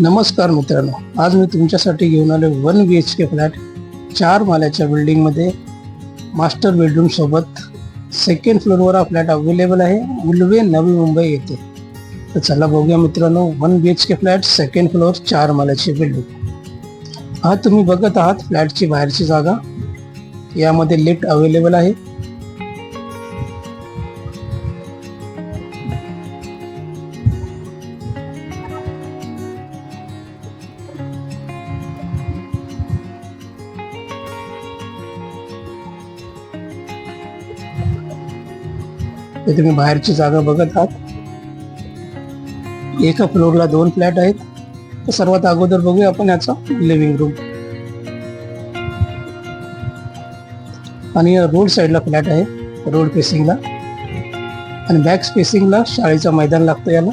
नमस्कार मित्रांनो, आज मी तुमच्यासाठी घेऊन आलो 1 BHK फ्लॅट 4 माल्याच्या बिल्डिंगमध्ये मास्टर बेडरूम सोबत सेकंड फ्लोअरवर हा फ्लॅट अवेलेबल आहे, उल्वे, नवी मुंबई येथे. तर चला बघूया मित्रांनो, 1 BHK फ्लॅट सेकंड फ्लोअर 4 माल्याची बिल्डिंग. हा तुम्ही बघत आहात फ्लॅटची बाहेरची जागा. यामध्ये लिफ्ट अवेलेबल आहे. हे तुम्ही बाहेरची जागा बघत आहात. एका फ्लोअरला 2 फ्लॅट आहेत. तर सर्वात अगोदर बघूया आपण याचा लिव्हिंग रूम. आणि रोड साईडला फ्लॅट आहे, रोड फेसिंगला. आणि बॅक स्पेसिंगला शाळेचं मैदान लागतं याला.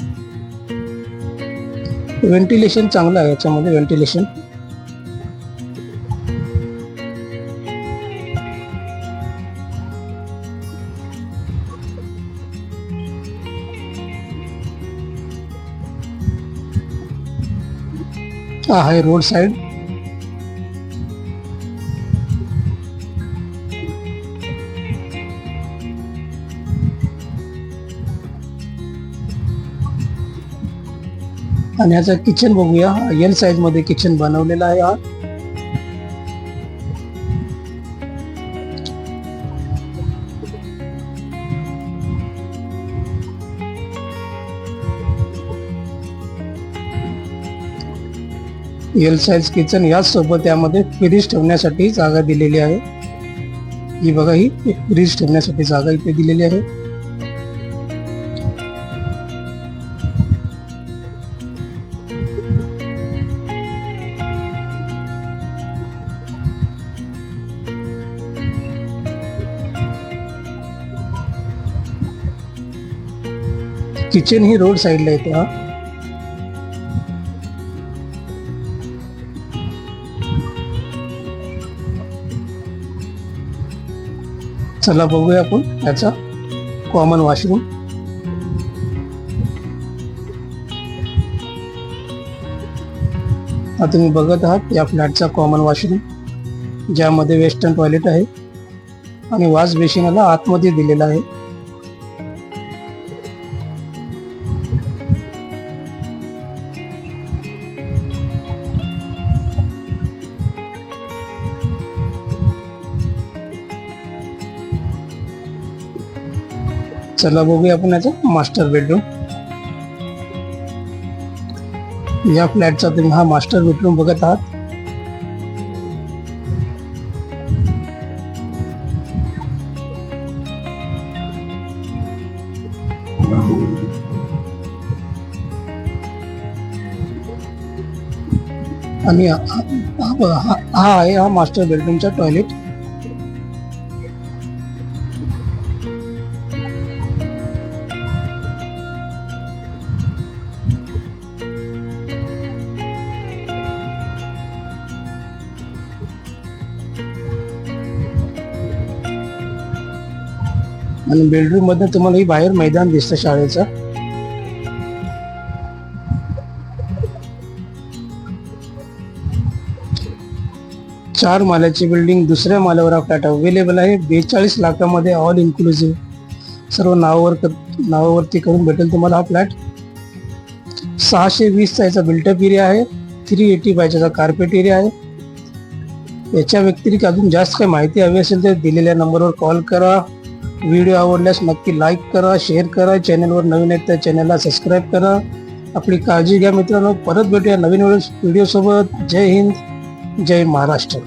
व्हेंटिलेशन चांगलं आहे याच्यामध्ये. व्हेंटिलेशन हा आहे रोड साइड. आणि ह्याचा किचन बघूया. एल साइज मध्ये किचन बनवलेला आहे. हा एल साइज किचन. याच सोबत यामध्ये फ्रीज ठेवण्यासाठी जागा दिलेली आहे. ही बघा, ही फ्रीज ठेवण्यासाठी जागा इथे दिलेली आहे. किचन ही रोड साइडला येते. हा चला बघूया आपण याचा कॉमन वॉशरूम. हा तुम्ही बघत आहात या फ्लॅटचा कॉमन वॉशरूम, ज्यामध्ये वेस्टर्न टॉयलेट आहे आणि वॉश बेसिनला आतमध्ये दिलेला आहे. चला बघूया आपण याचा मास्टर बेडरूम. या फ्लॅटचा तुम्ही हा मास्टर बेडरूम बघत आहात. आणि हा आहे हा मास्टर बेडरूमचा टॉयलेट. आणि बेडरूम मध्ये तुम्हाला ही बाहेर मैदान दिसतं शाळेचं. चार माल्याची बिल्डिंग, दुसऱ्या माल्यावर हा फ्लॅट अवेलेबल आहे. 42 लाखामध्ये ऑल इन्क्लुसिव्ह सर्व नावावरती करून भेटेल तुम्हाला हा फ्लॅट. 620 चा याचा बिल्टअप एरिया आहे. 385 कार्पेट एरिया आहे. याच्या व्यतिरिक्त अजून जास्त काही माहिती हवी असेल तर दिलेल्या नंबरवर कॉल करा. व्हिडिओ आवडल्यास नक्की लाईक करा, शेअर करा. चॅनलवर नवीन आहेत तर चॅनलला सबस्क्राईब करा. आपली काळजी घ्या मित्रांनो. परत भेटूया नवीन व्हिडिओ सोबत. जय हिंद, जय महाराष्ट्र.